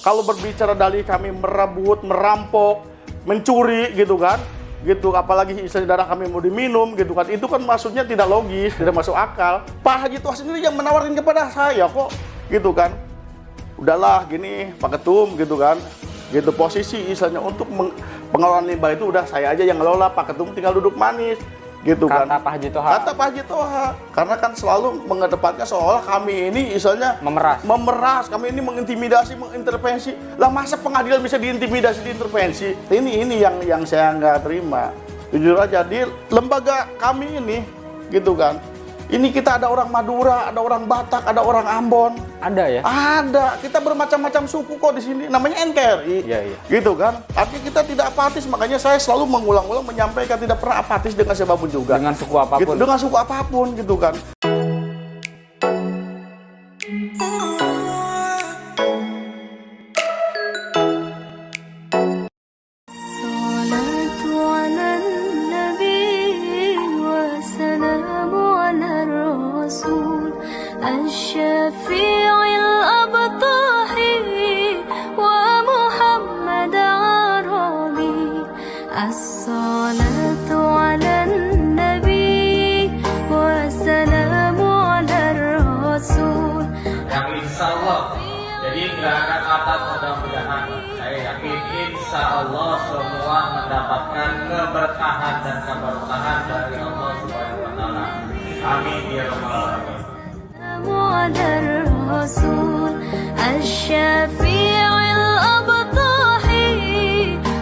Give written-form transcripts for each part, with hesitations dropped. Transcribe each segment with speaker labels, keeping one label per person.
Speaker 1: kalau berbicara dalih kami merebut, merampok, mencuri gitu kan, gitu, apalagi istri darah kami mau diminum gitu kan, itu kan maksudnya tidak logis, tidak masuk akal. Pak Haji Toha sendiri yang menawarkan kepada saya kok, gitu kan. Udahlah gini Pak Ketum gitu kan, gitu posisi istilahnya untuk pengelolaan limbah itu udah saya aja yang ngelola, Pak Ketum tinggal duduk manis. Gitu
Speaker 2: kata
Speaker 1: kan.
Speaker 2: Pak Haji Toha.
Speaker 1: Kata Pak Haji Toha. Karena kan selalu mengedepankan seolah kami ini istilahnya memeras, kami ini mengintimidasi, mengintervensi. Lah masa pengadilan bisa diintimidasi, diintervensi? Ini yang saya nggak terima. Jujur aja di lembaga kami ini, gitu kan. Ini kita ada orang Madura, ada orang Batak, ada orang Ambon.
Speaker 2: Ada ya?
Speaker 1: Ada. Kita bermacam-macam suku kok di sini. Namanya NKRI.
Speaker 2: Iya.
Speaker 1: Gitu kan. Artinya kita tidak apatis. Makanya saya selalu mengulang-ulang menyampaikan tidak pernah apatis dengan siapapun juga.
Speaker 2: Dengan suku apapun.
Speaker 1: Gitu, dengan suku apapun gitu kan.
Speaker 3: الشفيع الأبطح ومحمد عربي الصلاة على النبي والسلام على الرسول.
Speaker 4: Yang insya Allah, jadi nggak akan atas mudah-mudahan. Saya yakin insya Allah semua mendapatkan keberkahan dan keberkahan dari Allah Subhanahu Wa Taala. Amin ya rabbal alamin.
Speaker 3: على الرسول الشفيع الأبطح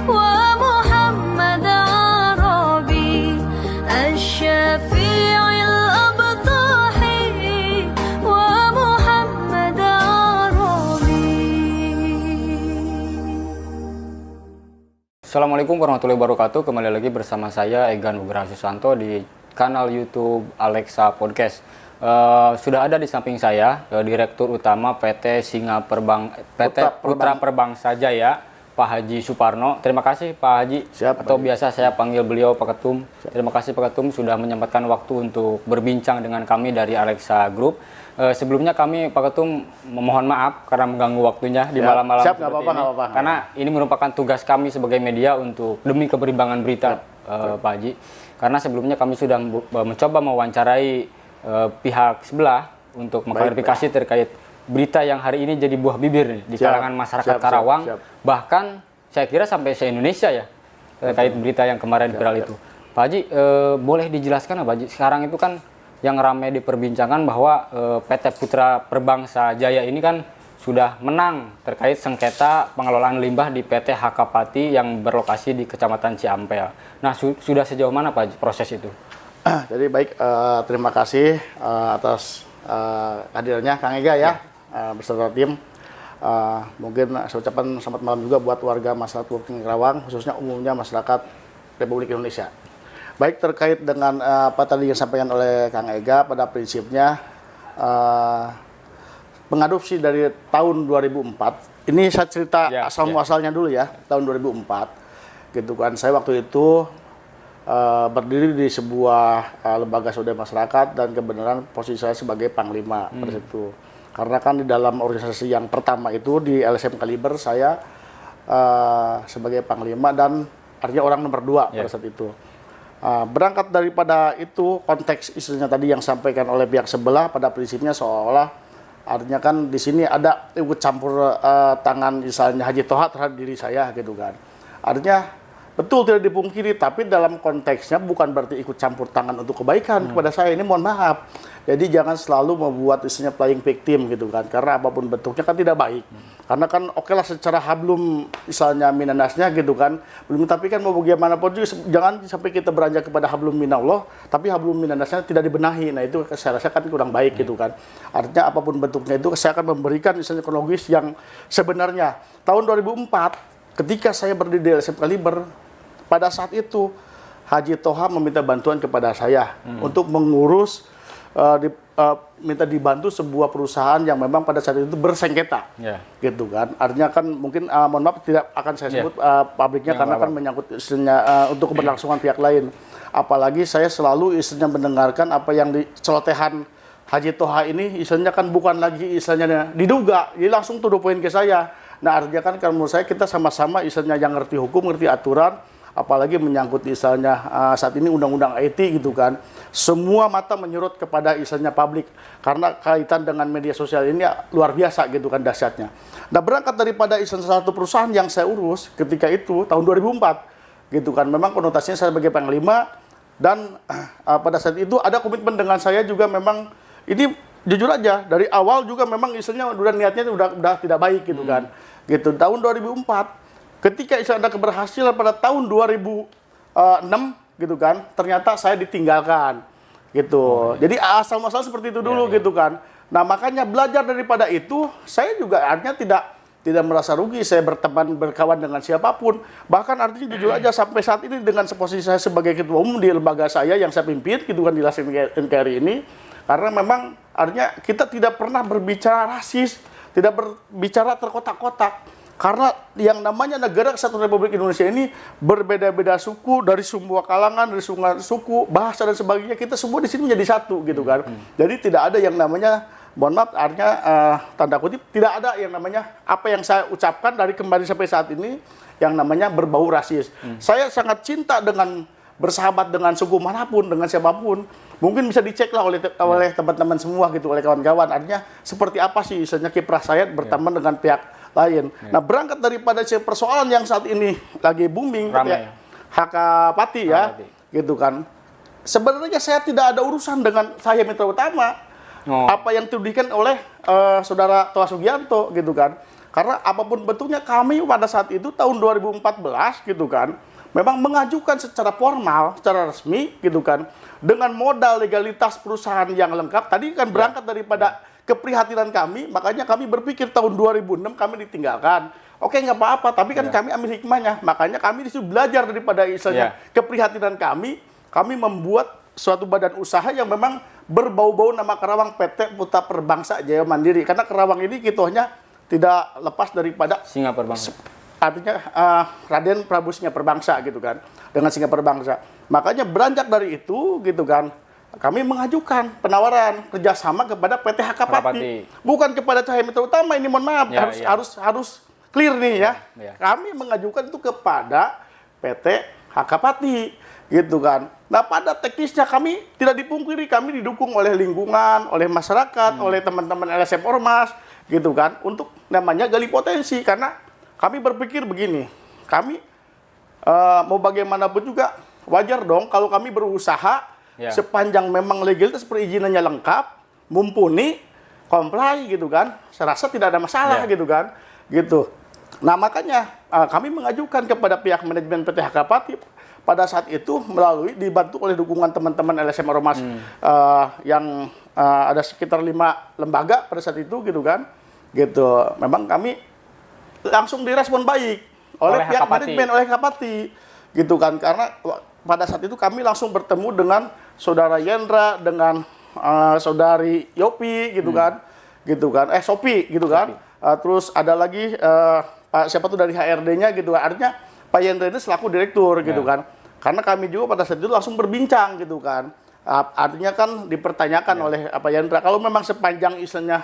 Speaker 3: ومحمد عربي الشفيع الأبطح ومحمد عربي.
Speaker 2: Assalamualaikum warahmatullahi wabarakatuh. Kembali lagi bersama saya Egan Nugraha Susanto di kanal YouTube Alexa Podcast. Sudah ada di samping saya Direktur Utama PT Putra Perbangsa Jaya, Pak Haji Suparno. Terima kasih Pak Haji.
Speaker 1: Siap,
Speaker 2: atau
Speaker 1: Pak.
Speaker 2: Biasa saya panggil beliau Pak Ketum. Siap. Terima kasih Pak Ketum sudah menyempatkan waktu untuk berbincang dengan kami dari Alexa Group. Sebelumnya kami Pak Ketum memohon maaf karena mengganggu waktunya di malam-malam
Speaker 1: Siap,
Speaker 2: seperti
Speaker 1: nggak apa-apa,
Speaker 2: ini.
Speaker 1: nggak apa-apa.
Speaker 2: Karena ini merupakan tugas kami sebagai media untuk demi keberimbangan berita, Pak Haji. Karena sebelumnya kami sudah mencoba mewawancarai pihak sebelah untuk mengklarifikasi terkait berita yang hari ini jadi buah bibir nih, di kalangan masyarakat Karawang. Bahkan saya kira sampai se-Indonesia ya terkait berita yang kemarin viral itu. Pak Haji, boleh dijelaskan Pak Haji? Sekarang itu kan yang ramai diperbincangkan bahwa PT Putra Perbangsa Jaya ini kan sudah menang terkait sengketa pengelolaan limbah di PT Hakapati yang berlokasi di Kecamatan Ciampea. Nah, sudah sejauh mana Pak Haji proses itu?
Speaker 1: Jadi baik, terima kasih atas hadirnya Kang Ega ya, beserta tim. Mungkin saya ucapkan selamat malam juga buat warga masyarakat Karawang, khususnya umumnya masyarakat Republik Indonesia. Baik, terkait dengan apa tadi yang disampaikan oleh Kang Ega, pada prinsipnya pengadopsi dari tahun 2004. Ini saya cerita asal-muasalnya dulu ya, tahun 2004. Gitu kan, saya waktu itu berdiri di sebuah lembaga swadaya masyarakat dan kebenaran posisi saya sebagai panglima pada situ. Karena kan di dalam organisasi yang pertama itu di LSM Kaliber saya sebagai panglima dan artinya orang nomor 2 pada saat itu. Berangkat daripada itu konteks isunya tadi yang sampaikan oleh pihak sebelah pada prinsipnya seolah artinya kan di sini ada ikut campur tangan misalnya Haji Toha terhadap diri saya gitu kan. Artinya betul tidak dipungkiri, tapi dalam konteksnya bukan berarti ikut campur tangan untuk kebaikan kepada saya. Ini mohon maaf. Jadi jangan selalu membuat isinya playing victim gitu kan. Karena apapun bentuknya kan tidak baik. Karena kan oke lah secara hablum misalnya minanasnya gitu kan. Belum, tapi kan mau bagaimanapun juga jangan sampai kita beranjak kepada hablum minallah, tapi hablum minanasnya tidak dibenahi. Nah itu saya rasa kan kurang baik gitu kan. Artinya apapun bentuknya itu saya akan memberikan misalnya kronologis yang sebenarnya. Tahun 2004 ketika saya berdiri di LSM Kaliber, pada saat itu Haji Toha meminta bantuan kepada saya untuk mengurus, minta dibantu sebuah perusahaan yang memang pada saat itu bersengketa, gitu kan. Artinya kan mungkin mohon maaf tidak akan saya sebut pabriknya karena kan menyangkut istilahnya untuk keberlangsungan pihak lain. Apalagi saya selalu istilahnya mendengarkan apa yang dicelotehan Haji Toha ini istilahnya kan bukan lagi istilahnya diduga, jadi langsung to the point ke saya. Nah, artinya kan kalau menurut saya kita sama-sama misalnya yang ngerti hukum, ngerti aturan, apalagi menyangkut misalnya saat ini undang-undang IT gitu kan. Semua mata menyurut kepada misalnya publik karena kaitan dengan media sosial ini luar biasa gitu kan dahsyatnya. Nah, berangkat daripada misalnya satu perusahaan yang saya urus ketika itu tahun 2004 gitu kan. Memang konotasinya saya sebagai panglima dan pada saat itu ada komitmen dengan saya juga memang ini jujur aja dari awal juga memang misalnya udah niatnya udah tidak baik gitu kan. Gitu tahun 2004 ketika ada keberhasilan pada tahun 2006 gitu kan, ternyata saya ditinggalkan gitu. Jadi asal muasal seperti itu dulu gitu kan. Nah, makanya belajar daripada itu, saya juga artinya tidak merasa rugi saya berteman berkawan dengan siapapun. Bahkan artinya jujur aja sampai saat ini dengan posisi saya sebagai ketua umum di lembaga saya yang saya pimpin gitu kan di LAS NKRI ini, karena memang artinya kita tidak pernah berbicara rasis, tidak berbicara terkotak-kotak. Karena yang namanya negara kesatuan Republik Indonesia ini berbeda-beda suku dari semua kalangan, dari semua suku, bahasa dan sebagainya, kita semua di sini menjadi satu gitu kan. Jadi tidak ada yang namanya, mohon maaf, artinya tanda kutip, tidak ada yang namanya apa yang saya ucapkan dari kemarin sampai saat ini yang namanya berbau rasis. Saya sangat cinta dengan bersahabat dengan suku manapun, dengan siapapun. Mungkin bisa dicek lah oleh teman-teman semua gitu, oleh kawan-kawan. Artinya seperti apa sih misalnya kiprah saya berteman dengan pihak lain. Nah, berangkat daripada persoalan yang saat ini lagi booming, ya, Hakapati ya, gitu kan. Sebenarnya saya tidak ada urusan dengan saya mitra utama. Apa yang ditudingkan oleh saudara Toha Sugianto gitu kan. Karena apapun bentuknya kami pada saat itu tahun 2014 gitu kan, memang mengajukan secara formal, secara resmi gitu kan, dengan modal legalitas perusahaan yang lengkap. Tadi kan berangkat daripada keprihatinan kami, makanya kami berpikir tahun 2006 kami ditinggalkan. Oke, nggak apa-apa, tapi kan kami ambil hikmahnya. Makanya kami disuruh belajar daripada istilahnya keprihatinan kami membuat suatu badan usaha yang memang berbau-bau nama Kerawang, PT Putra Perbangsa Jaya Mandiri. Karena Kerawang ini kitohnya tidak lepas daripada
Speaker 2: Singa Perbangsa.
Speaker 1: Artinya Raden Prabu Singa Perbangsa gitu kan, dengan Singa Perbangsa. Makanya beranjak dari itu gitu kan, kami mengajukan penawaran kerjasama kepada PT Hakapati, bukan kepada Cahaya Mitra Utama. Ini mohon maaf, harus clear nih ya. Kami mengajukan itu kepada PT Hakapati, gitu kan. Nah, pada teknisnya kami tidak dipungkiri, kami didukung oleh lingkungan, oleh masyarakat, oleh teman-teman LSM Ormas, gitu kan, untuk namanya gali potensi. Karena kami berpikir begini, kami mau bagaimanapun juga wajar dong kalau kami berusaha sepanjang memang legalitas perizinannya lengkap, mumpuni, comply gitu kan, saya rasa tidak ada masalah gitu kan, gitu. Nah, makanya kami mengajukan kepada pihak manajemen PT Hakapati pada saat itu melalui dibantu oleh dukungan teman-teman LSM Ormas yang ada sekitar 5 lembaga pada saat itu gitu kan, gitu. Memang kami langsung direspon baik oleh pihak manajemen, oleh Hakapati, gitu kan, karena pada saat itu kami langsung bertemu dengan Saudara Yendra, dengan Saudari Yopi gitu kan, Sopi gitu kan. Terus ada lagi Pak siapa tuh dari HRD-nya gitu kan. Artinya Pak Yendra itu selaku direktur gitu kan. Karena kami juga pada saat itu langsung berbincang gitu kan. Artinya kan dipertanyakan oleh Pak Yendra kalau memang sepanjang istilahnya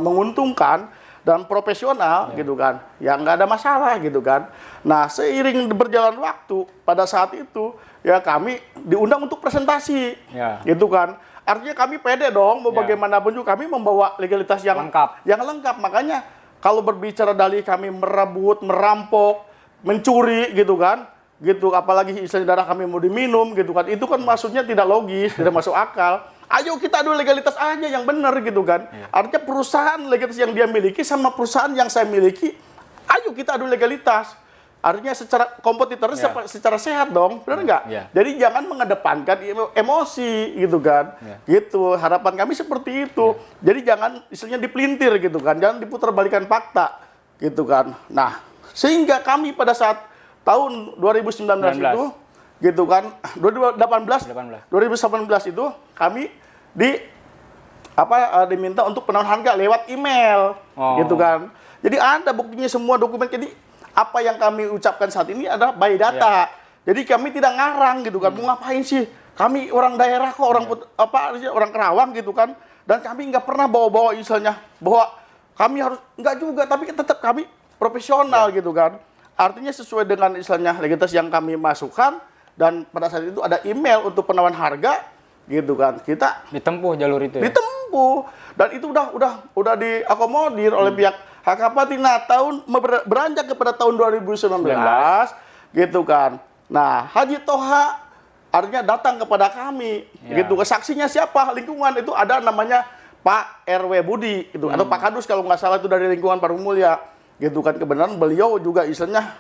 Speaker 1: menguntungkan dan profesional gitu kan, ya nggak ada masalah gitu kan. Nah, seiring berjalan waktu pada saat itu ya kami diundang untuk presentasi gitu kan. Artinya kami pede dong, mau bagaimanapun juga kami membawa legalitas yang lengkap. Makanya kalau berbicara dalih kami merebut, merampok, mencuri gitu kan, gitu, apalagi istilah darah kami mau diminum gitu kan, itu kan maksudnya tidak logis, tidak masuk akal. Ayo kita adu legalitas aja yang benar gitu kan. Artinya perusahaan legalitas yang dia miliki sama perusahaan yang saya miliki, ayo kita adu legalitas. Artinya secara kompetitor, secara sehat dong, benar nggak? Jadi jangan mengedepankan emosi gitu kan. Gitu, harapan kami seperti itu. Jadi jangan istilahnya dipelintir gitu kan, jangan diputarbalikkan fakta gitu kan. Nah, sehingga kami pada saat tahun 2019 itu gitu kan, 2018 itu kami diminta untuk penawaran harga lewat email gitu kan. Jadi ada buktinya semua dokumen. Jadi apa yang kami ucapkan saat ini adalah by data. Jadi kami tidak ngarang gitu kan. Mau ngapain sih? Kami orang daerah kok, orang Kerawang gitu kan. Dan kami nggak pernah bawa-bawa misalnya bahwa kami harus, nggak juga, tapi tetap kami profesional gitu kan. Artinya sesuai dengan istilahnya legalitas yang kami masukkan, dan pada saat itu ada email untuk penawaran harga gitu kan. Kita
Speaker 2: Ditempuh jalur itu ya?
Speaker 1: ditempuh, dan itu udah diakomodir oleh pihak HKPATI. Nah, beranjak kepada tahun 2019 gitu kan. Nah, Haji Toha artinya datang kepada kami gitu. Saksinya siapa? Lingkungan itu ada namanya Pak RW Budi itu, atau Pak Kadus kalau nggak salah, itu dari lingkungan Parung Mulya gitu kan. Kebenaran beliau juga istilahnya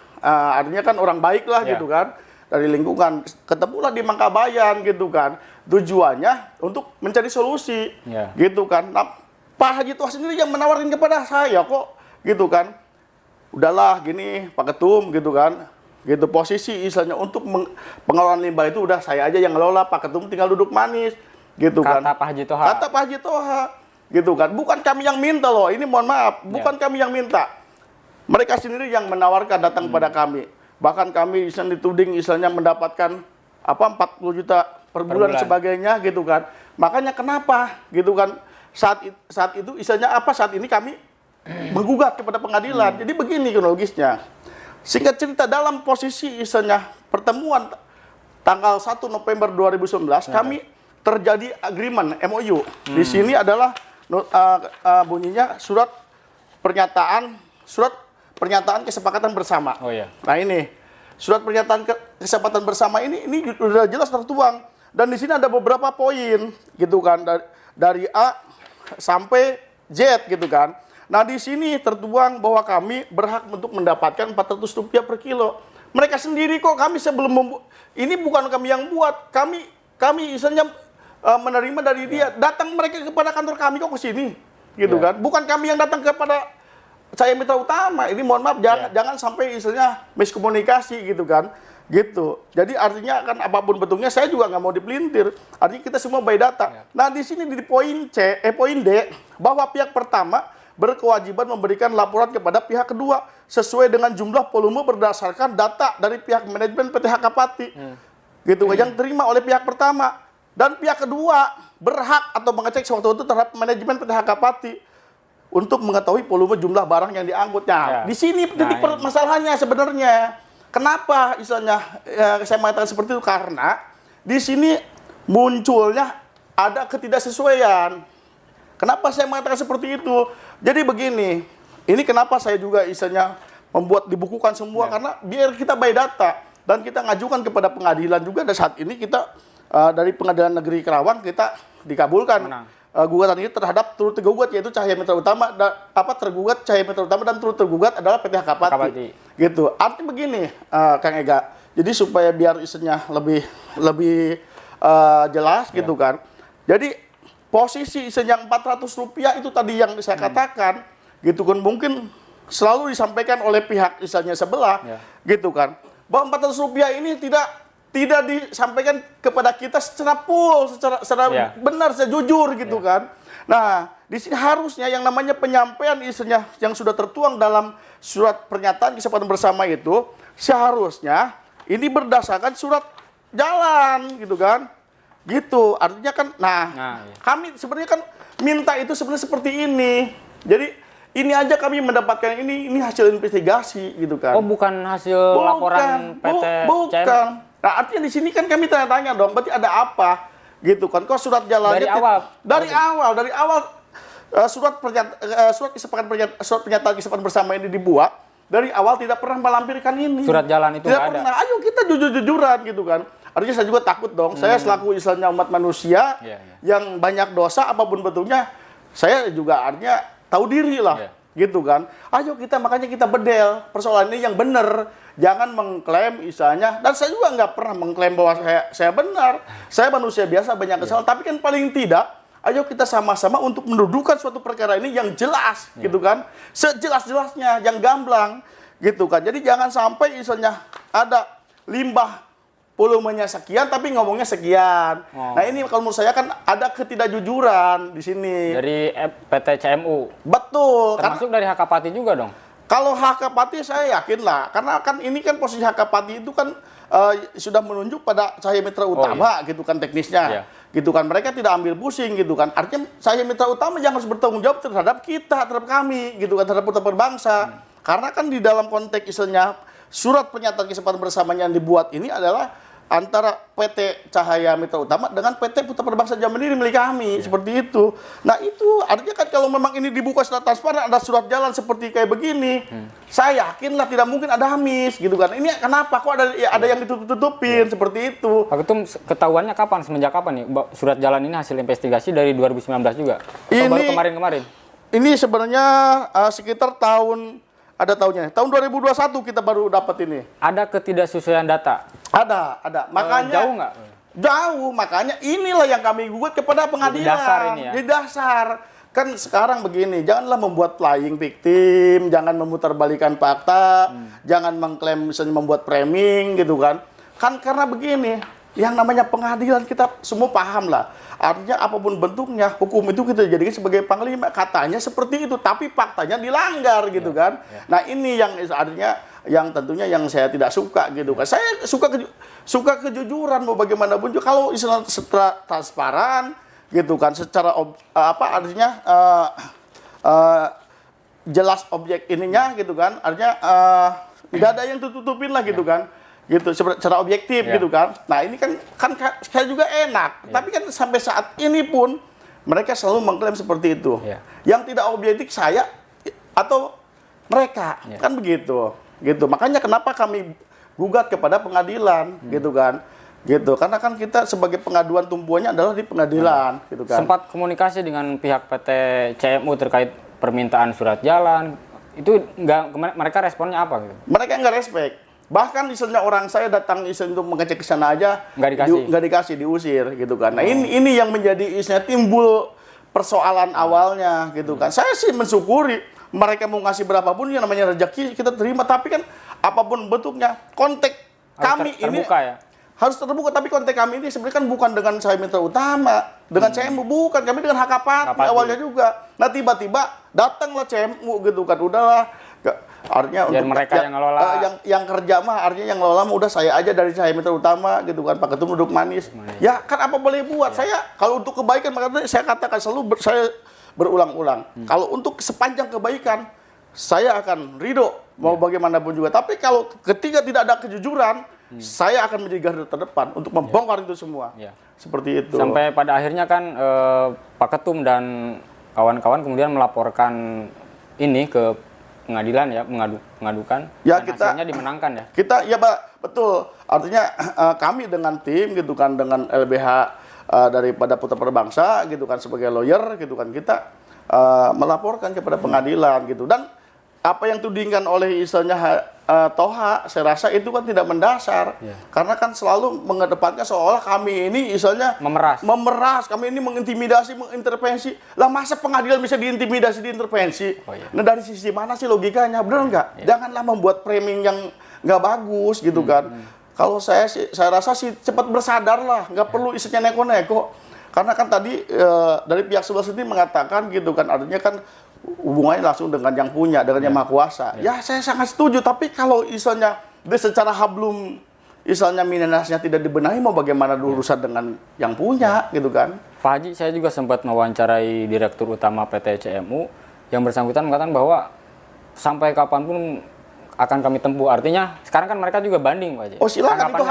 Speaker 1: artinya kan orang baik lah gitu kan, dari lingkungan. Ketemulah di Mangkabayan gitu kan, tujuannya untuk mencari solusi gitu kan. Nah, Pak Haji Toha sendiri yang menawarkan kepada saya kok gitu kan. Udahlah gini Pak Ketum gitu kan, gitu posisi istilahnya untuk pengelolaan limbah itu udah saya aja yang ngelola, Pak Ketum tinggal duduk manis gitu kan.
Speaker 2: Kata Pak Haji Toha.
Speaker 1: Kata Pak Haji Toha gitu kan. Bukan kami yang minta loh, ini mohon maaf, bukan kami yang minta. Mereka sendiri yang menawarkan datang pada kami. Bahkan kami istilahnya dituding istilahnya mendapatkan 40 juta per bulan sebagainya gitu kan. Makanya kenapa gitu kan, saat itu istilahnya saat ini kami menggugat kepada pengadilan. Jadi begini kronologisnya. Singkat cerita, dalam posisi istilahnya pertemuan tanggal 1 November 2019 kami terjadi agreement MOU. Di sini adalah bunyinya surat pernyataan kesepakatan bersama. Nah, ini surat pernyataan kesepakatan bersama ini sudah jelas tertuang, dan di sini ada beberapa poin gitu kan, dari A sampai Z gitu kan. Nah, di sini tertuang bahwa kami berhak untuk mendapatkan Rp400 per kilo. Mereka sendiri kok, kami sebelum ini bukan kami yang buat, kami istilahnya menerima dari dia. Datang mereka kepada kantor kami kok ke sini, gitu kan? Bukan kami yang datang kepada Cahaya Mitra Utama. Ini mohon maaf, jangan sampai istilahnya miskomunikasi gitu kan, gitu. Jadi artinya kan apapun bentuknya saya juga nggak mau dipelintir. Artinya kita semua by data. Nah, di sini di poin D bahwa pihak pertama berkewajiban memberikan laporan kepada pihak kedua sesuai dengan jumlah volume berdasarkan data dari pihak manajemen PT HKPATI gitu yang terima oleh pihak pertama, dan pihak kedua berhak atau mengecek sewaktu-waktu terhadap manajemen PT HKPATI untuk mengetahui volume jumlah barang yang diangkutnya. Di sini titik masalahnya sebenarnya. Kenapa istilahnya saya mengatakan seperti itu, karena di sini munculnya ada ketidaksesuaian. Kenapa saya mengatakan seperti itu? Jadi begini, ini kenapa saya juga istilahnya membuat dibukukan semua, karena biar kita by data dan kita ngajukan kepada pengadilan juga. Dan saat ini kita dari Pengadilan Negeri Kerawang kita dikabulkan gugatan ini terhadap turut tergugat, yaitu Cahaya Mitra Utama, tergugat Cahaya Mitra Utama, dan turut tergugat adalah PT HKPATI. Gitu. Artinya begini, Kang Ega. Jadi supaya biar istilahnya lebih jelas gitu kan. Jadi posisi yang Rp400 itu tadi yang saya katakan, gitu kan, mungkin selalu disampaikan oleh pihak misalnya sebelah, gitu kan, bahwa Rp400 ini tidak disampaikan kepada kita secara full, secara benar, secara jujur, gitu kan. Nah, di sini harusnya yang namanya penyampaian isinya yang sudah tertuang dalam surat pernyataan kesepakatan bersama itu seharusnya ini berdasarkan surat jalan, gitu kan. Gitu, artinya kan, kami sebenarnya kan minta itu sebenarnya seperti ini. Jadi ini aja kami mendapatkan ini hasil investigasi gitu kan.
Speaker 2: Oh, bukan hasil laporan PT
Speaker 1: bukan. Nah, artinya di sini kan kami tanya-tanya dong, berarti ada apa gitu kan? Kok surat jalannya dari awal surat pernyataan kesepakatan bersama ini dibuat, dari awal tidak pernah melampirkan ini.
Speaker 2: Surat jalan itu
Speaker 1: tidak pernah. Ayo kita jujur-jujuran gitu kan. Artinya saya juga takut dong. Saya selaku istilahnya umat manusia yang banyak dosa apapun bentuknya, saya juga artinya tahu diri lah, gitu kan. Ayo makanya kita bedel persoalan ini yang benar. Jangan mengklaim istilahnya, dan saya juga nggak pernah mengklaim bahwa saya benar. Saya manusia biasa, banyak kesalahan. Tapi kan paling tidak, ayo kita sama-sama untuk mendudukan suatu perkara ini yang jelas, gitu kan. Sejelas-jelasnya, yang gamblang, gitu kan. Jadi jangan sampai istilahnya ada limbah volumenya sekian tapi ngomongnya sekian. Nah, ini kalau menurut saya kan ada ketidakjujuran di sini.
Speaker 2: Dari PT CMU.
Speaker 1: Betul.
Speaker 2: Termasuk dari HKPATI juga dong.
Speaker 1: Kalau HKPATI saya yakin lah, karena kan ini kan posisi HKPATI itu kan sudah menunjuk pada Cahaya Mitra Utama, gitu kan teknisnya. Gitu kan, mereka tidak ambil pusing gitu kan. Artinya Cahaya Mitra Utama yang harus bertanggung jawab terhadap kita, terhadap kami gitu kan, terhadap putra berbangsa. Karena kan di dalam konteks istilahnya surat pernyataan kesepakatan bersamanya yang dibuat ini adalah antara PT Cahaya Mitra Utama dengan PT Putra Perbangsa Jaya Mandiri milik kami, seperti itu. Nah itu artinya kan kalau memang ini dibuka secara transparan, ada surat jalan seperti kayak begini, saya yakinlah tidak mungkin ada hamis gitu kan. Ini kenapa kok ada yang ditutup-tutupin seperti itu?
Speaker 2: Pak Ketum, ketahuannya kapan, semenjak kapan nih surat jalan ini hasil investigasi dari 2019 juga? Atau baru kemarin-kemarin?
Speaker 1: Ini sebenarnya sekitar ada tahunnya. Tahun 2021 kita baru dapat ini.
Speaker 2: Ada ketidaksesuaian data?
Speaker 1: Ada. Makanya
Speaker 2: jauh nggak?
Speaker 1: Jauh, makanya inilah yang kami gugat kepada pengadilan.
Speaker 2: Di dasar ini ya?
Speaker 1: Di dasar. Kan sekarang begini, janganlah membuat flying victim, jangan memutarbalikkan fakta, jangan mengklaim misalnya membuat framing gitu kan. Kan karena begini, yang namanya pengadilan kita semua paham lah. Artinya apapun bentuknya, hukum itu kita jadikan sebagai panglima. Katanya seperti itu, tapi faktanya dilanggar gitu kan. Nah ini yang artinya yang tentunya yang saya tidak suka gitu kan. Saya suka kejujuran mau bagaimanapun juga. Kalau istilah secara transparan gitu kan, secara artinya jelas objek ininya gitu kan. Artinya nggak ada yang tutupin lah gitu kan. Gitu secara objektif gitu kan. Nah ini kan saya juga enak, tapi kan sampai saat ini pun mereka selalu mengklaim seperti itu. Yang tidak objektif saya atau mereka kan begitu. Gitu. Makanya kenapa kami gugat kepada pengadilan gitu kan. Gitu. Karena kan kita sebagai pengaduan tumpuannya adalah di pengadilan gitu kan.
Speaker 2: Sempat komunikasi dengan pihak PT CMU terkait permintaan surat jalan. Itu mereka responnya apa gitu?
Speaker 1: Mereka nggak respect. Bahkan misalnya orang saya datang untuk mengecek ke sana aja nggak dikasih, diusir gitu kan. Nah ini yang menjadi istilahnya timbul persoalan awalnya gitu kan. Saya sih mensyukuri mereka mau ngasih berapapun yang namanya rezeki kita terima, tapi kan apapun bentuknya konteks kami
Speaker 2: terbuka,
Speaker 1: ini harus terbuka. Tapi konteks kami ini sebenarnya kan bukan dengan Cahaya Mitra Utama, dengan CMU bukan, kami dengan HKPAT awalnya juga. Nah tiba-tiba datanglah CMU gitu kan, udahlah. Artinya
Speaker 2: biar untuk mereka yang ngelola,
Speaker 1: yang kerja mah artinya yang ngelola mah udah saya aja dari Cahaya Mitra Utama gitu kan, Pak Ketum duduk manis. Ya kan apa boleh buat. Saya kalau untuk kebaikan makanya saya katakan selalu saya berulang-ulang. Kalau untuk sepanjang kebaikan saya akan ridho mau bagaimanapun juga. Tapi kalau ketika tidak ada kejujuran, saya akan menjadi garda terdepan untuk membongkar itu semua. Seperti itu.
Speaker 2: Sampai pada akhirnya kan Pak Ketum dan kawan-kawan kemudian melaporkan ini ke pengadilan ya, mengadukan,
Speaker 1: ya,
Speaker 2: dan hasilnya dimenangkan ya.
Speaker 1: Kita ya Pak, betul. Artinya kami dengan tim gitu kan, dengan LBH daripada Putra Perbangsa gitu kan sebagai lawyer gitu kan, kita melaporkan kepada pengadilan gitu. Dan apa yang tudingkan oleh istilahnya Toha, saya rasa itu kan tidak mendasar. Karena kan selalu mengedepankan seolah kami ini istilahnya memeras, kami ini mengintimidasi, mengintervensi. Lah masa pengadilan bisa diintimidasi, diintervensi? Nah dari sisi mana sih logikanya? Benar nggak? Janganlah membuat framing yang nggak bagus gitu kan. Kalau saya rasa sih cepat bersadar lah, nggak perlu isinya neko-neko. Karena kan tadi dari pihak sebelah sendiri mengatakan gitu kan, artinya kan hubungannya langsung dengan yang punya, dengan yang maha kuasa. Ya saya sangat setuju, tapi kalau misalnya secara hablum misalnya minanasnya tidak dibenahi, mau bagaimana urusan dengan yang punya gitu kan.
Speaker 2: Pak Haji, saya juga sempat mewawancarai Direktur Utama PT CMU yang bersangkutan mengatakan bahwa sampai kapanpun akan kami tempuh. Artinya sekarang kan mereka juga banding Pak Haji.
Speaker 1: Oh silakan, itu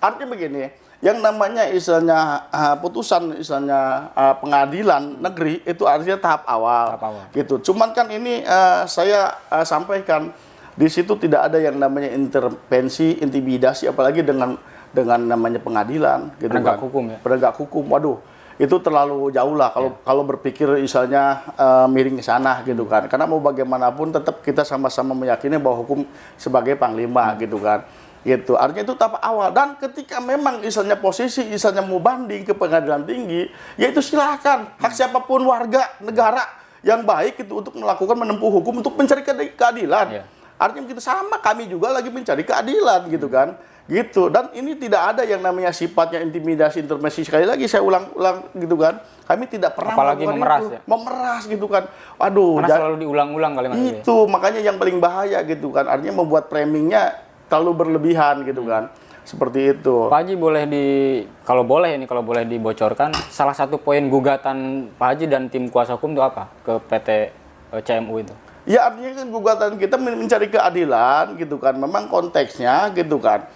Speaker 1: artinya begini. Yang namanya istilahnya putusan istilahnya pengadilan negeri itu artinya tahap awal. Gitu. Cuman kan ini saya sampaikan di situ tidak ada yang namanya intervensi, intimidasi, apalagi dengan namanya pengadilan. Gitu
Speaker 2: penegak
Speaker 1: kan.
Speaker 2: Hukum ya.
Speaker 1: Penegak hukum, waduh itu terlalu jauh lah kalau berpikir misalnya miring ke sana gitu kan. Karena mau bagaimanapun tetap kita sama-sama meyakini bahwa hukum sebagai panglima gitu kan. Gitu. Artinya itu tahap awal, dan ketika memang misalnya posisi misalnya mau banding ke pengadilan tinggi, ya itu silahkan, hak siapapun warga negara yang baik itu untuk melakukan menempuh hukum untuk mencari keadilan. Artinya kita sama, kami juga lagi mencari keadilan gitu kan. Gitu. Dan ini tidak ada yang namanya sifatnya intimidasi, intervensi. Sekali lagi saya ulang-ulang gitu kan. Kami tidak pernah
Speaker 2: apalagi memeras itu.
Speaker 1: Memeras gitu kan. Waduh,
Speaker 2: karena selalu diulang-ulang kalimat
Speaker 1: itu. Makanya yang paling bahaya gitu kan. Artinya membuat framingnya terlalu berlebihan gitu kan. Seperti itu.
Speaker 2: Pak Haji, kalau boleh dibocorkan salah satu poin gugatan Pak Haji dan tim kuasa hukum itu apa ke PT CMU itu?
Speaker 1: Ya artinya kan gugatan kita mencari keadilan gitu kan. Memang konteksnya gitu kan.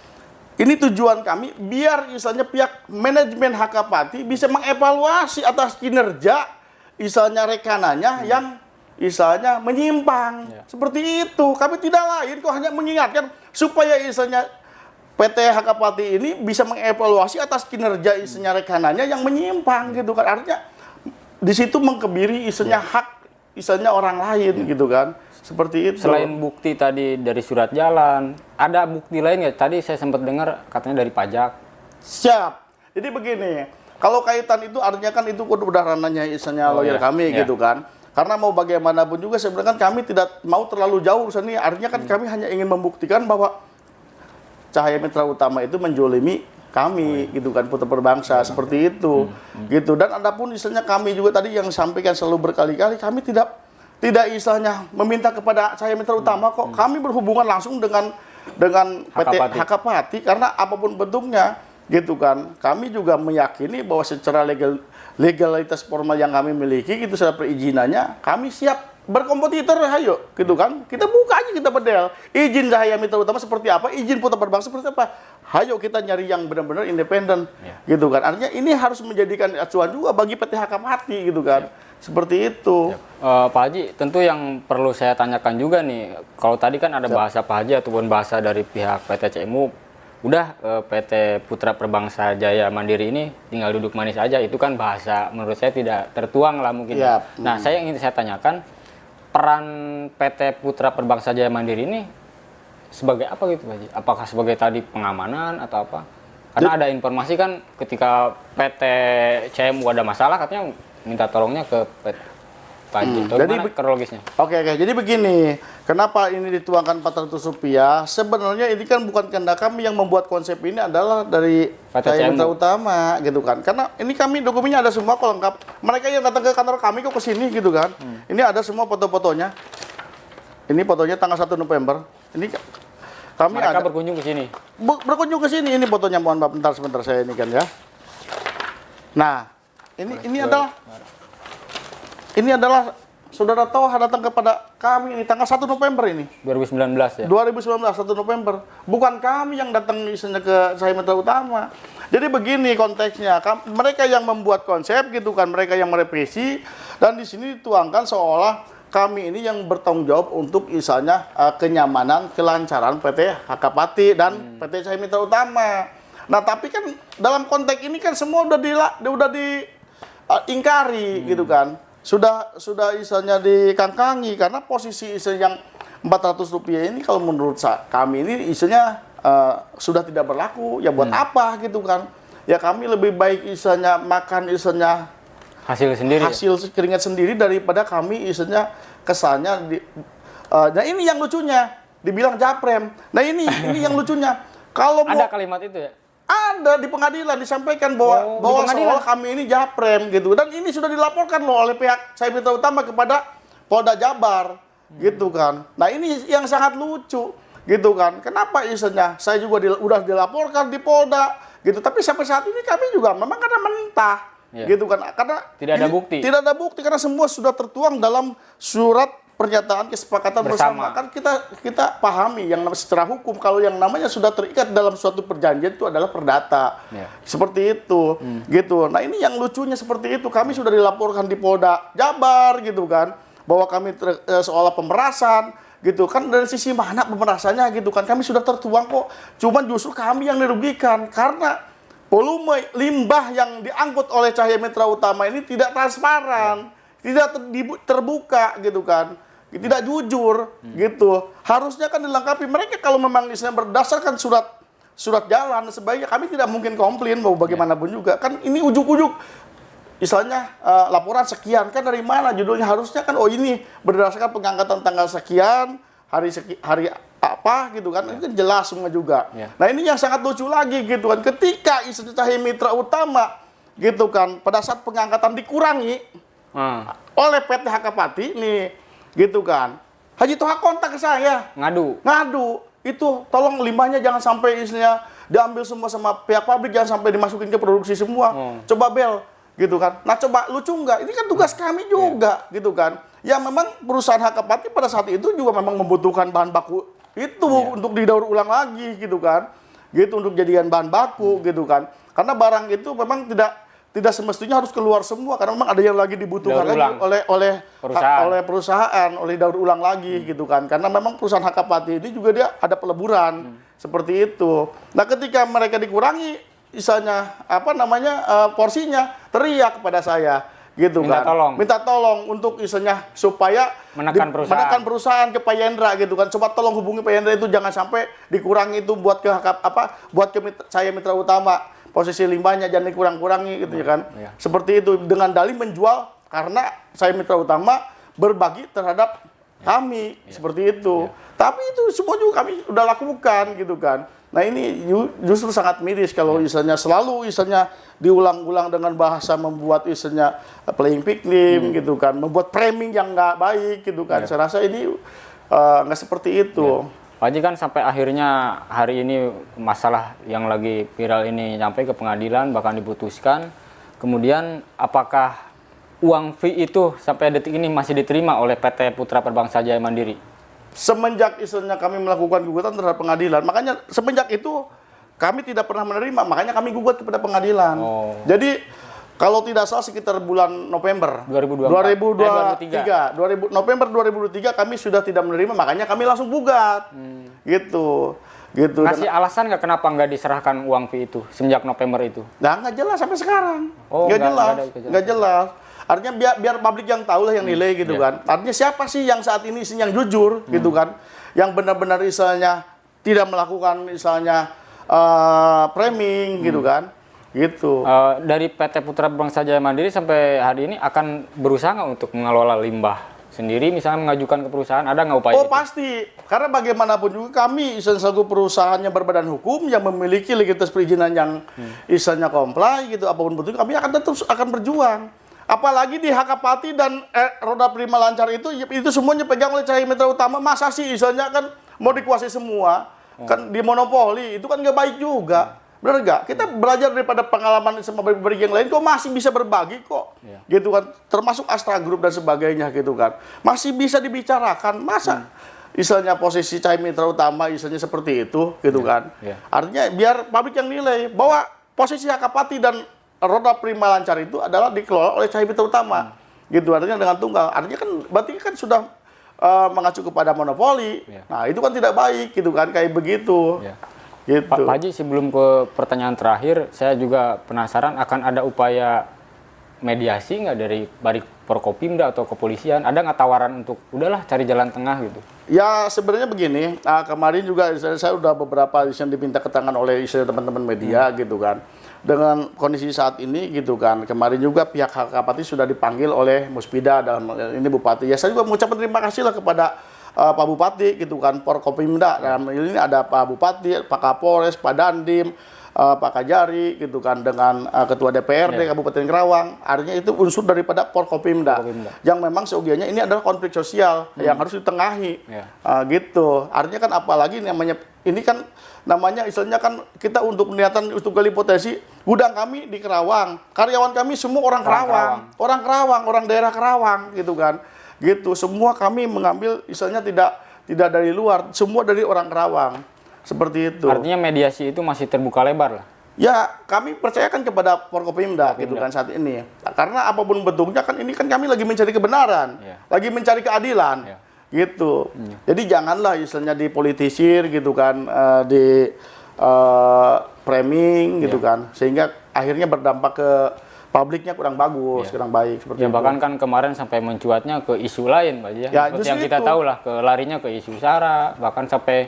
Speaker 1: Ini tujuan kami biar misalnya pihak manajemen Hakapati bisa mengevaluasi atas kinerja misalnya rekananya yang misalnya menyimpang. Seperti itu. Kami tidak lain kok hanya mengingatkan supaya misalnya PT Hakapati ini bisa mengevaluasi atas kinerja misalnya rekananya yang menyimpang gitu kan. Artinya di situ mengkebiri misalnya hak misalnya orang lain gitu kan. Seperti itu.
Speaker 2: Selain bukti tadi dari surat jalan, ada bukti lain nggak? Tadi saya sempat dengar katanya dari pajak.
Speaker 1: Siap. Jadi begini, kalau kaitan itu artinya kan itu udah ranahnya misalnya lawyer kami gitu kan. Karena mau bagaimanapun juga sebenarnya kan kami tidak mau terlalu jauh urusan ini. Artinya kan kami hanya ingin membuktikan bahwa Cahaya Mitra Utama itu menjolimi kami gitu kan, Putra Perbangsa seperti itu gitu. Dan adapun misalnya kami juga tadi yang sampaikan selalu berkali-kali, kami tidak istilahnya meminta kepada Cahaya Mitra Utama kok. Kami berhubungan langsung dengan PT Hakapati karena apapun bentuknya gitu kan. Kami juga meyakini bahwa secara legalitas formal yang kami miliki itu secara perizinannya kami siap berkompetitor, ayo gitu kan. Kita buka aja, kita bedel. Izin Cahaya Mitra Utama seperti apa, izin Putra Perbangsa seperti apa. Hayo kita nyari yang benar-benar independen gitu kan. Artinya ini harus menjadikan acuan juga bagi PT Hakapati gitu kan. Seperti itu.
Speaker 2: Pak Haji, tentu yang perlu saya tanyakan juga nih, kalau tadi kan ada bahasa Pak Haji ataupun bahasa dari pihak PT CMU, udah PT Putra Perbangsa Jaya Mandiri ini tinggal duduk manis aja, itu kan bahasa menurut saya tidak tertuang lah mungkin. Nah, saya ingin saya tanyakan, peran PT Putra Perbangsa Jaya Mandiri ini sebagai apa gitu Pak Haji? Apakah sebagai tadi pengamanan atau apa? Karena ada informasi kan ketika PT CMU ada masalah katanya minta tolongnya ke PT Pak Haji. Jadi kronologisnya?
Speaker 1: Oke. Jadi begini, kenapa ini dituangkan Rp400? Sebenarnya ini kan bukan kehendak kami, yang membuat konsep ini adalah dari Cahaya Mitra Utama gitu kan. Karena ini kami dokumennya ada semua kok lengkap. Mereka yang datang ke kantor kami kok kesini gitu kan. Ini ada semua foto-fotonya. Ini fotonya tanggal 1 November. Ini kami
Speaker 2: mereka
Speaker 1: ada
Speaker 2: berkunjung ke sini.
Speaker 1: Berkunjung ke sini. Ini fotonya, mohon maaf sebentar saya ini kan ya. Nah, ini adalah Saudara Toha datang kepada kami ini tanggal 1 November ini.
Speaker 2: 2019 ya?
Speaker 1: 2019, 1 November. Bukan kami yang datang misalnya ke Cahaya Mitra Utama. Jadi begini konteksnya, mereka yang membuat konsep gitu kan, mereka yang merevisi, dan di sini dituangkan seolah kami ini yang bertanggung jawab untuk misalnya kenyamanan, kelancaran PT Hakapati dan PT Cahaya Mitra Utama. Nah, tapi kan dalam konteks ini kan semua udah diingkari gitu kan. Sudah misalnya dikangkangi karena posisi yang Rp400 ini kalau menurut kami ini isinya sudah tidak berlaku. Ya buat apa gitu kan? Ya kami lebih baik misalnya makan misalnya
Speaker 2: hasil
Speaker 1: keringat sendiri daripada kami misalnya kesannya nah ini yang lucunya dibilang japrem. Nah ini yang lucunya. Kalau
Speaker 2: ada kalimat itu ya?
Speaker 1: Ada di pengadilan disampaikan bahwa seolah kami ini japrem gitu, dan ini sudah dilaporkan loh oleh pihak Cahaya Mitra Utama kepada Polda Jabar gitu kan. Nah ini yang sangat lucu gitu kan. Kenapa isinya saya juga udah dilaporkan di Polda gitu, tapi sampai saat ini kami juga memang karena mentah gitu kan, karena
Speaker 2: tidak ada bukti
Speaker 1: karena semua sudah tertuang dalam surat pernyataan kesepakatan bersama. Kan kita pahami yang secara hukum kalau yang namanya sudah terikat dalam suatu perjanjian itu adalah perdata. Seperti itu. Gitu. Nah, ini yang lucunya seperti itu. Kami sudah dilaporkan di Polda Jabar gitu kan bahwa kami seolah pemerasan gitu kan. Dari sisi mana pemerasannya gitu kan. Kami sudah tertuang kok. Cuman justru kami yang dirugikan karena volume limbah yang diangkut oleh Cahaya Mitra Utama ini tidak transparan, tidak terbuka gitu kan. Tidak jujur gitu. Harusnya kan dilengkapi. Mereka kalau memang misalnya berdasarkan surat jalan, sebaiknya kami tidak mungkin komplain mau bagaimanapun juga. Kan ini ujuk-ujuk misalnya laporan sekian, kan dari mana judulnya? Harusnya kan ini berdasarkan pengangkatan tanggal sekian, hari apa gitu kan. Itu kan jelas semua juga. Nah, ini yang sangat lucu lagi gitu kan. Ketika isu Cahaya Mitra Utama gitu kan pada saat pengangkatan dikurangi oleh PT Hakapati nih gitu kan. Haji Toha kontak ke saya.
Speaker 2: Ngadu.
Speaker 1: Itu tolong limbahnya jangan sampai isinya diambil semua sama pihak pabrik, jangan sampai dimasukin ke produksi semua. Coba Bel, gitu kan. Nah coba lucu nggak? Ini kan tugas kami juga, gitu kan. Ya memang perusahaan Hakapati pada saat itu juga memang membutuhkan bahan baku itu untuk didaur ulang lagi, gitu kan. Gitu untuk jadikan bahan baku, gitu kan. Karena barang itu memang tidak semestinya harus keluar semua karena memang ada yang lagi dibutuhkan
Speaker 2: Daur
Speaker 1: lagi
Speaker 2: ulang.
Speaker 1: oleh perusahaan, oleh daur ulang lagi, gitu kan. Karena memang perusahaan Hakapati ini juga dia ada peleburan seperti itu. Nah ketika mereka dikurangi misalnya porsinya, teriak kepada saya, gitu
Speaker 2: Minta
Speaker 1: kan.
Speaker 2: tolong.
Speaker 1: Minta tolong untuk misalnya supaya
Speaker 2: Menekan
Speaker 1: perusahaan ke Pak Yendra, gitu kan. Coba tolong hubungi Pak Yendra itu jangan sampai dikurangi itu buat saya mitra utama. Posisi limbahnya jangan dikurang-kurangi, gitu ya kan.
Speaker 2: Iya.
Speaker 1: Seperti itu dengan dalih menjual karena saya mitra utama berbagi terhadap kami, seperti itu. Tapi itu semua juga kami udah lakukan, gitu kan. Nah ini justru sangat miris kalau misalnya selalu diulang-ulang dengan bahasa membuat playing victim, gitu kan, membuat framing yang nggak baik, gitu kan. Saya rasa ini nggak seperti itu.
Speaker 2: Pak Haji kan sampai akhirnya hari ini masalah yang lagi viral ini sampai ke pengadilan bahkan diputuskan. Kemudian apakah uang fee itu sampai detik ini masih diterima oleh PT Putra Perbangsa Jaya Mandiri?
Speaker 1: Semenjak kami melakukan gugatan terhadap pengadilan, makanya semenjak itu kami tidak pernah menerima, makanya kami gugat kepada pengadilan. Jadi kalau tidak salah sekitar bulan November
Speaker 2: 2023.
Speaker 1: November 2023 kami sudah tidak menerima, makanya kami langsung gugat. Gitu.
Speaker 2: Kasih alasan nggak kenapa nggak diserahkan uang fee itu semenjak November itu?
Speaker 1: Nah, nggak jelas sampai sekarang.
Speaker 2: Oh,
Speaker 1: nggak jelas. Artinya biar publik yang tahu lah yang nilai, gitu kan. Artinya siapa sih yang saat ini yang jujur, gitu kan, yang benar-benar tidak melakukan framing, gitu kan. Gitu.
Speaker 2: Dari PT Putra Perbangsa Jaya Mandiri sampai hari ini akan berusaha nggak untuk mengelola limbah sendiri, misalnya mengajukan ke perusahaan, ada nggak upaya?
Speaker 1: Oh pasti, karena bagaimanapun juga kami selaku perusahaan yang berbadan hukum yang memiliki legalitas perizinan yang comply, gitu, apapun bentuknya kami akan terus berjuang. Apalagi di Hakapati dan Roda Prima Lancar itu semuanya pegang oleh Cahaya Mitra Utama, masa sih kan mau dikuasai semua, kan dimonopoli, itu kan nggak baik juga. Benar nggak? Kita belajar daripada pengalaman sama berbagi yang lain, kok masih bisa berbagi kok, gitu kan. Termasuk Astra Group dan sebagainya, gitu kan. Masih bisa dibicarakan, masa posisi Cahaya Mitra Utama seperti itu, gitu kan. Artinya biar publik yang nilai bahwa posisi Hakapati dan Roda Prima Lancar itu adalah dikelola oleh Cahaya Mitra Utama, gitu. Artinya dengan tunggal, artinya kan berarti kan sudah mengacu kepada monopoli. Nah itu kan tidak baik, gitu kan, kayak begitu. Gitu.
Speaker 2: Pak Haji, sebelum ke pertanyaan terakhir, saya juga penasaran akan ada upaya mediasi nggak dari Forkopimda atau kepolisian? Ada nggak tawaran untuk udahlah cari jalan tengah gitu?
Speaker 1: Ya sebenarnya begini, kemarin juga saya udah beberapa yang diminta keterangan oleh teman-teman media, gitu kan. Dengan kondisi saat ini, gitu kan, kemarin juga pihak Hakapati sudah dipanggil oleh Muspida dan ini Bupati. Ya saya juga mengucapkan terima kasih lah kepada Pak Bupati, gitu kan, Forkopimda. Dalam ini ada Pak Bupati, Pak Kapolres, Pak Dandim, Pak Kajari, gitu kan, dengan Ketua DPRD Kabupaten Kerawang. Artinya itu unsur daripada Forkopimda. Yang memang seogianya ini adalah konflik sosial yang harus ditengahi, gitu. Artinya kan apalagi ini kan namanya kan kita untuk niatan untuk gali potensi, gudang kami di Kerawang, karyawan kami semua orang Kerawang, orang daerah Kerawang, gitu kan. Gitu, semua kami mengambil tidak dari luar, semua dari orang Kerawang, seperti itu.
Speaker 2: Artinya mediasi itu masih terbuka lebar lah.
Speaker 1: Ya, kami percayakan kepada Forkopimda, gitu kan saat ini. Karena apapun bentuknya kan ini kan kami lagi mencari kebenaran, lagi mencari keadilan, gitu. Jadi janganlah dipolitisir, gitu kan, di framing, gitu kan, sehingga akhirnya berdampak ke publiknya kurang bagus, kurang baik, seperti itu.
Speaker 2: Bahkan kan kemarin sampai mencuatnya ke isu lain, Pak ya. Seperti yang kita tahu lah, larinya ke isu SARA, bahkan sampai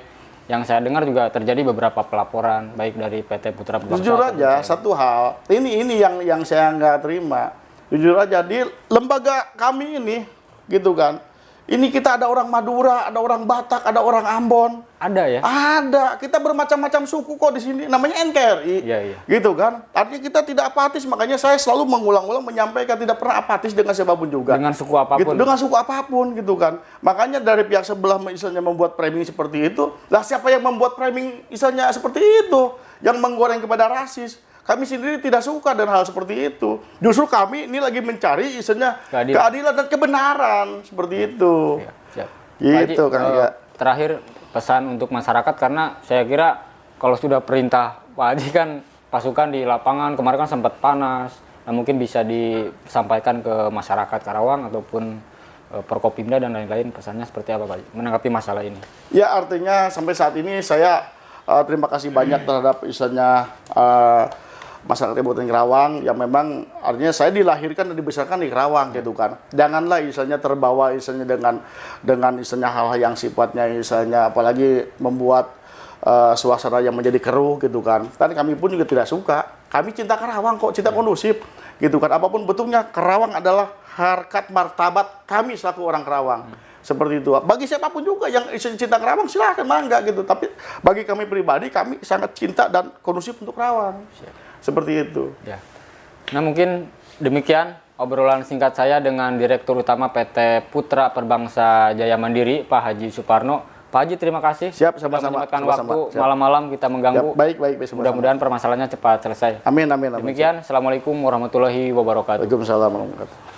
Speaker 2: yang saya dengar juga terjadi beberapa pelaporan baik dari PT Putra Perbangsa.
Speaker 1: Jujur aja satu hal, ini yang saya nggak terima. Jujur aja di lembaga kami ini, gitu kan. Ini kita ada orang Madura, ada orang Batak, ada orang Ambon.
Speaker 2: Ada ya?
Speaker 1: Ada. Kita bermacam-macam suku kok di sini. Namanya NKRI. Gitu kan. Artinya kita tidak apatis. Makanya saya selalu mengulang-ulang menyampaikan tidak pernah apatis dengan siapapun juga.
Speaker 2: Dengan suku apapun.
Speaker 1: Gitu, dengan suku apapun, gitu kan. Makanya dari pihak sebelah membuat framing seperti itu. Lah siapa yang membuat framing seperti itu? Yang menggoreng kepada rasis. kami sendiri tidak suka dengan hal seperti itu. Justru kami ini lagi mencari istilahnya keadilan dan kebenaran seperti itu.
Speaker 2: Ya, siap.
Speaker 1: Gitu
Speaker 2: Pak Haji,
Speaker 1: Kang Iga.
Speaker 2: terakhir pesan untuk masyarakat, karena saya kira kalau sudah perintah Pak Haji kan pasukan di lapangan kemarin kan sempat panas. Nah, mungkin bisa disampaikan ke masyarakat Karawang ataupun Forkopimda dan lain-lain, pesannya seperti apa Pak Haji menanggapi masalah ini?
Speaker 1: Ya, artinya sampai saat ini saya terima kasih banyak terhadap istilahnya masyarakat Kabupaten Karawang yang memang artinya saya dilahirkan dan dibesarkan di Karawang gitu kan. Janganlah istilahnya terbawa istilahnya dengan istilahnya hal-hal yang sifatnya istilahnya apalagi membuat suasana yang menjadi keruh gitu kan. Dan kami pun juga tidak suka. Kami cinta Karawang kok, cinta kondusif gitu kan. Apapun bentuknya, Karawang adalah harkat martabat kami selaku orang Karawang. Seperti itu. Bagi siapapun juga yang cinta Karawang silahkan mangga gitu. Tapi bagi kami pribadi, kami sangat cinta dan kondusif untuk Karawang. Seperti itu.
Speaker 2: Ya. Nah, mungkin demikian obrolan singkat saya dengan Direktur Utama PT Putra Perbangsa Jaya Mandiri, Pak Haji Suparno. Pak Haji, terima kasih.
Speaker 1: Siap,
Speaker 2: sudah
Speaker 1: sama-sama.
Speaker 2: menyempatkan
Speaker 1: Sama-sama.
Speaker 2: waktu
Speaker 1: Siap.
Speaker 2: malam-malam kita mengganggu.
Speaker 1: Ya, baik, sama-sama.
Speaker 2: Mudah-mudahan permasalahannya cepat selesai.
Speaker 1: Amin, amin, amin.
Speaker 2: Demikian, Assalamualaikum warahmatullahi wabarakatuh.
Speaker 1: Waalaikumsalam warahmatullahi wabarakatuh.